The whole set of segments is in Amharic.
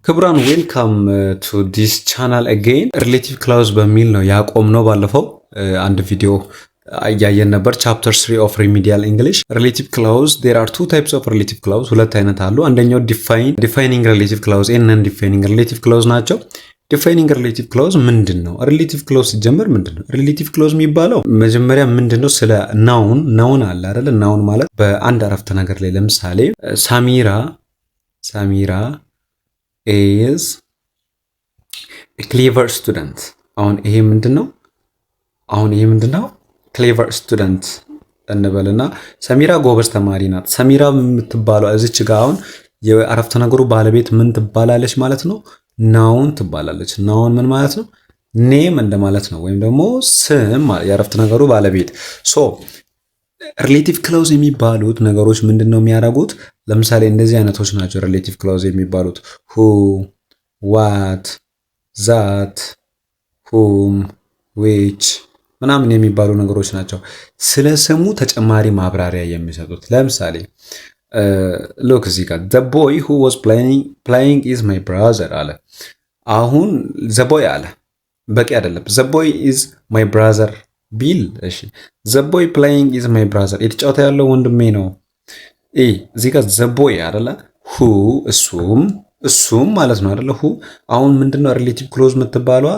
ክቡራን ዌልካም ቱ ዲስ ቻናል አጌን። ሪሌቲቭ ክላውዝ በሚል ነው ያቆምነው። ባለፈው አንድ ቪዲዮ እያየን ነበር። ቻፕተር 3 ኦፍ ሪሚዲያል እንግሊሽ ሪሌቲቭ ክላውዝ። ዴር አር ቱ ታይፕስ ኦፍ ሪሌቲቭ ክላውዝ፣ ሁለት አይነት አሉ። አንደኛው ዲፋይኒንግ ሪሌቲቭ ክላውዝ እና ነን ዲፋይኒንግ ሪሌቲቭ ክላውዝ ናቸው። ዲፋይኒንግ ሪሌቲቭ ክላውዝ ምንድን ነው? ሪሌቲቭ ክላውዝ ሲጀመር ምንድን ነው? ሪሌቲቭ ክላውዝ የሚባለው መጀመሪያ ምንድን ነው? ስለ ናውን አለ አይደል? ናውን ማለት በአንድ አረፍተ ነገር ላይ ለምሳሌ ሳሚራ is a clever student። አሁን ይሄ ምንድነው? clever student እንበልና ሰሚራ ጎበዝ ተማሪ ናት። ሰሚራ የምትባለው እዚች ጋር አሁን የአረፍተ ነገሩ ባለቤት ምን ትባላለች ማለት ነው? ናውን ትባላለች። ናውን ምን ማለት ነው? ኔም እንደማለት ነው፣ ወይም ደግሞ ስም የአረፍተ ነገሩ ባለቤት። ሶ ሪሌቲቭ ክላውዝ የሚባሉት ነገሮች ምንድነው የሚያደርጉት? ለምሳሌ እንደዚህ አይነቶች ናቸው ሪሌቲቭ ክላውዝ የሚባሉት who, what, that, whom, which ምናምን የሚባሉ ነገሮች ናቸው። ስለ ስሙ ተጨማሪ ማብራሪያ የሚሰጡት። ለምሳሌ ሎክ እዚህ ጋር the boy who was playing is my brother አለ። አሁን the boy አለ በቂ አይደለም። the boy is my brother ቢል እሺ፣ the boy playing is my brother የተጫወተ ያለው ወንድሜ ነው። እዚህ ጋር the boy አይደለ who እሱም ማለት ነው አይደለ? who አሁን ምንድነው ሪሌቲቭ ክሎዝ የምትባለዋ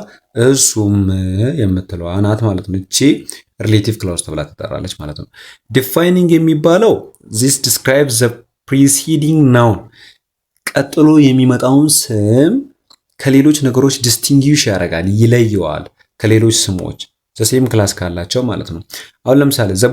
እሱም የምትለዋ ናት ማለት ነው። እቺ ሪሌቲቭ ክሎዝ ተብላ ትጠራለች ማለት ነው። ዲፋይኒንግ የሚባለው this describes the preceding noun ቀጥሎ የሚመጣውን ስም ከሌሎች ነገሮች ዲስቲንጉሽ ያደርጋል፣ ይለየዋል ከሌሎች ስሞች ሴም ክላስ ካላቸው ማለት ነው። አሁን ለምሳሌ the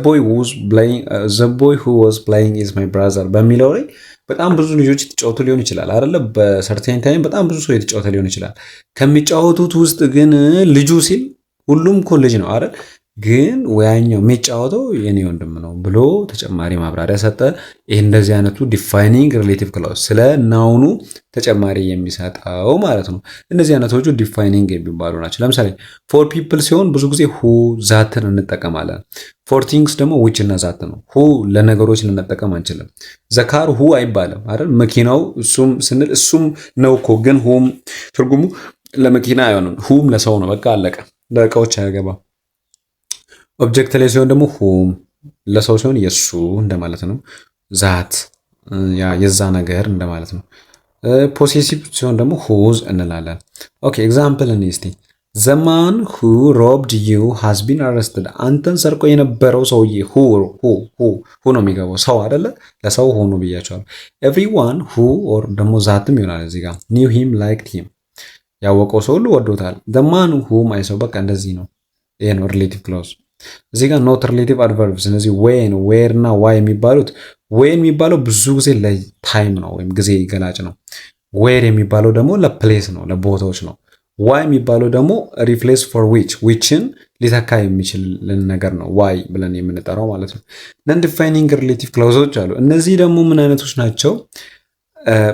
boy who was playing is my brother በሚለው ላይ በጣም ብዙ ልጆች የተጫወቱ ሊሆን ይችላል አይደለ? በሰርቴን ታይም በጣም ብዙ ሰው የተጫወተ ሊሆን ይችላል። ከሚጫወቱት ውስጥ ግን ልጁ ሲል ሁሉም እኮ ልጅ ነው አይደል? ግን ወያኛው የሚጫወተው የኔ ወንድም ነው ብሎ ተጨማሪ ማብራሪያ ሰጠ። ይሄ እንደዚህ አይነቱ ዲፋይኒንግ ሪሌቲቭ ክላውዝ ስለ ናውኑ ተጨማሪ የሚሰጠው ማለት ነው። እነዚህ አይነቶቹ ዲፋይኒንግ የሚባሉ ናቸው። ለምሳሌ ፎር ፒፕል ሲሆን ብዙ ጊዜ ሁ ዛትን እንጠቀማለን። ፎር ቲንግስ ደግሞ ዊች እና ዛት ነው። ሁ ለነገሮች ልንጠቀም አንችልም። ዘካር ሁ አይባልም አይደል? መኪናው እሱም ስንል እሱም ነው እኮ፣ ግን ሁም ትርጉሙ ለመኪና አይሆንም። ሁም ለሰው ነው። በቃ አለቀ። ለእቃዎች አያገባም። ኦብጀክት ላይ ሲሆን ደግሞ ሁም ለሰው ሲሆን የሱ እንደማለት ነው። ዛት የዛ ነገር እንደማለት ነው። ፖሴሲቭ ሲሆን ደግሞ ሁዝ እንላለን። ኦኬ ኤግዛምፕል እስቲ the man who robbed you has been arrested። አንተን ሰርቆ የነበረው ሰውዬ ሁ ነው የሚገባው። ሰው አይደለ? ለሰው ሆኖ ብያቸዋለሁ። everyone who or ደግሞ ዛትም ይሆናል እዚህ ጋር knew him liked him ያወቀው ሰው ሁሉ ወዶታል። the man whom አይሰው በቃ እንደዚህ ነው። ይሄ ነው ሪሌቲቭ ክላውዝ። እዚህ ጋር ኖት ሪሌቲቭ አድቨርብስ እነዚህ ዌን፣ ዌር እና ዋይ የሚባሉት ዌን የሚባለው ብዙ ጊዜ ለታይም ነው ወይም ጊዜ ገላጭ ነው። ዌር የሚባለው ደግሞ ለፕሌስ ነው ለቦታዎች ነው። ዋይ የሚባለው ደግሞ ሪፕሌስ ፎር ዊችን ሊተካ የሚችልን ነገር ነው ዋይ ብለን የምንጠራው ማለት ነው። ነን ዲፋይኒንግ ሪሌቲቭ ክላውዞች አሉ። እነዚህ ደግሞ ምን አይነቶች ናቸው?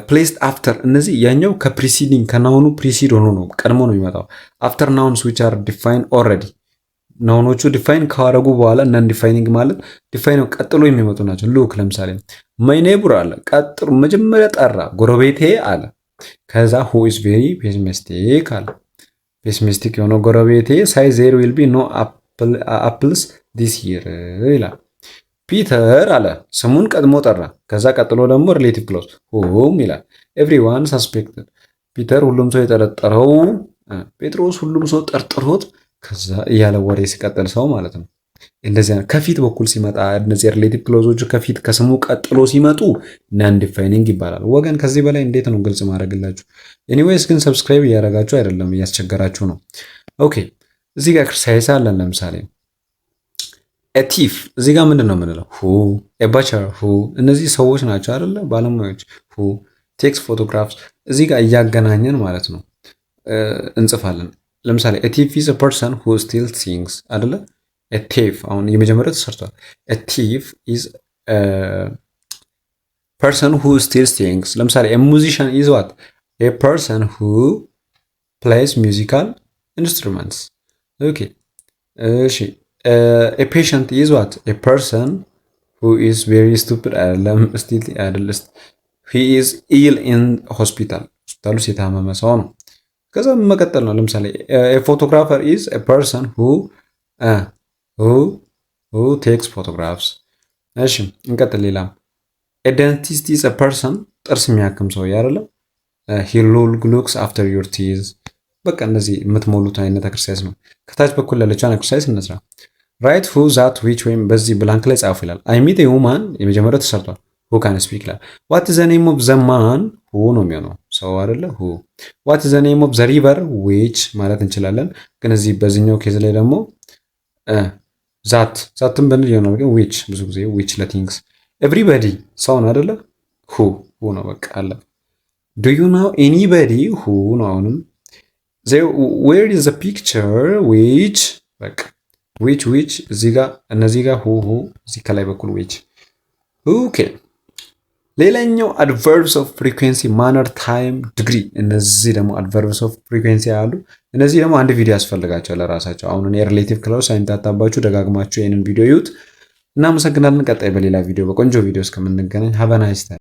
ፕሌስድ አፍተር እነዚህ ያኛው ከፕሪሲዲንግ ከናውኑ ፕሪሲድ ሆኖ ነው ቀድሞ ነው የሚመጣው። አፍተር ናውንስ ዊች አር ዲፋይን ኦልሬዲ ናውኖቹ ዲፋይን ካደረጉ በኋላ ነን ዲፋይኒንግ ማለት ዲፋይን ቀጥሎ የሚመጡ ናቸው። ሉክ ለምሳሌ ማይ ኔይበር አለ ቀጥሎ መጀመሪያ ጠራ ጎረቤቴ አለ። ከዛ who is very pessimistic አለ። ፔሲሚስቲክ የሆነው ጎረቤቴ ሳይ there will be no apples this year ይላል። ፒተር አለ ስሙን ቀድሞ ጠራ። ከዛ ቀጥሎ ደግሞ ሪሌቲቭ ክላውዝ whom ይላል። everyone suspected ፒተር ሁሉም ሰው የጠረጠረው፣ ጴጥሮስ ሁሉም ሰው ጠርጥሮት ከዛ እያለ ወሬ ሲቀጥል ሰው ማለት ነው። እንደዚህ ከፊት በኩል ሲመጣ እነዚህ ሪሌቲቭ ክላውዞቹ ከፊት ከስሙ ቀጥሎ ሲመጡ ነን ዲፋይኒንግ ይባላል። ወገን ከዚህ በላይ እንዴት ነው ግልጽ ማድረግላችሁ? ኤኒዌይስ ግን ሰብስክራይብ እያደረጋችሁ አይደለም፣ እያስቸገራችሁ ነው። ኦኬ እዚህ ጋር ኤክሰርሳይዝ አለን። ለምሳሌ ቲፍ እዚህ ጋር ምንድን ነው የምንለው? ሁ ባቸር ሁ እነዚህ ሰዎች ናቸው አይደለ? ባለሙያዎች። ሁ ቴክስ ፎቶግራፍስ እዚህ ጋር እያገናኘን ማለት ነው እንጽፋለን። ለምሳሌ a thief is a person who steals things አይደለ? a thief አሁን የመጀመሪያው ተሰርቷል። a thief is a person who steals things። ለምሳሌ a musician is what? a person who plays musical instruments። okay እሺ a patient is what? a person who is very stupid አይደለም? still አይደለም he is ill in hospital ሆስፒታል ውስጥ የታመመ ሰው ነው። ከዛ መቀጠል ነው። ለምሳሌ ፎቶግራፈር ኢዝ ፐርሰን ሁ ቴክስ ፎቶግራፍስ። እሺ እንቀጥል። ሌላም ዴንቲስት ኢዝ ፐርሰን ጥርስ የሚያክም ሰው አይደለ? ሂ ሉክስ አፍተር ዩር ቲዝ። በቃ እነዚህ የምትሞሉት አይነት ኤክሰርሳይዝ ነው። ከታች በኩል ያለችውን ኤክሰርሳይዝ እንስራ። ራይት ሁ ዛት ዊች ወይም በዚህ ብላንክ ላይ ጻፉ ይላል። አይ ሚት ውማን የመጀመሪያው ተሰርቷል። ሁ ካን ስፒክ ይላል። ዋት ዘ ኔም ኦፍ ዘ ማን ሁ ነው የሚሆነው ሰው አይደለ? ሁ ዋት ዘ ኔም ኦፍ ዘ ሪቨር ዊች ማለት እንችላለን። ግን እዚህ በዚህኛው ኬዝ ላይ ደግሞ ዛትን ብንል ይሆናል። ግን ዊች ብዙ ጊዜ ዊች ለቲንግስ ኤቭሪበዲ ሰው ነው አይደለ? ሁ ነው በቃ አለ። ዱ ዩ ናው ኤኒበዲ ሁ ነው። አሁንም ዌር ኢዝ ዘ ፒክቸር ዊች በቃ ዊች እዚህ ጋር እነዚህ ጋር ሁ እዚህ ከላይ በኩል ዊች። ኦኬ ሌላኛው አድቨርብስ ኦፍ ፍሪኩዌንሲ ማነር፣ ታይም፣ ዲግሪ። እነዚህ ደግሞ አድቨርብስ ኦፍ ፍሪኩዌንሲ ያሉ እነዚህ ደግሞ አንድ ቪዲዮ ያስፈልጋቸው ለራሳቸው። አሁን እኔ ሪሌቲቭ ክላውስ ሳይንታታባችሁ ደጋግማችሁ ይህንን ቪዲዮ ይዩት። እናመሰግናለን። ቀጣይ በሌላ ቪዲዮ በቆንጆ ቪዲዮ እስከምንገናኝ ሀቭ አ ናይስ ታይም።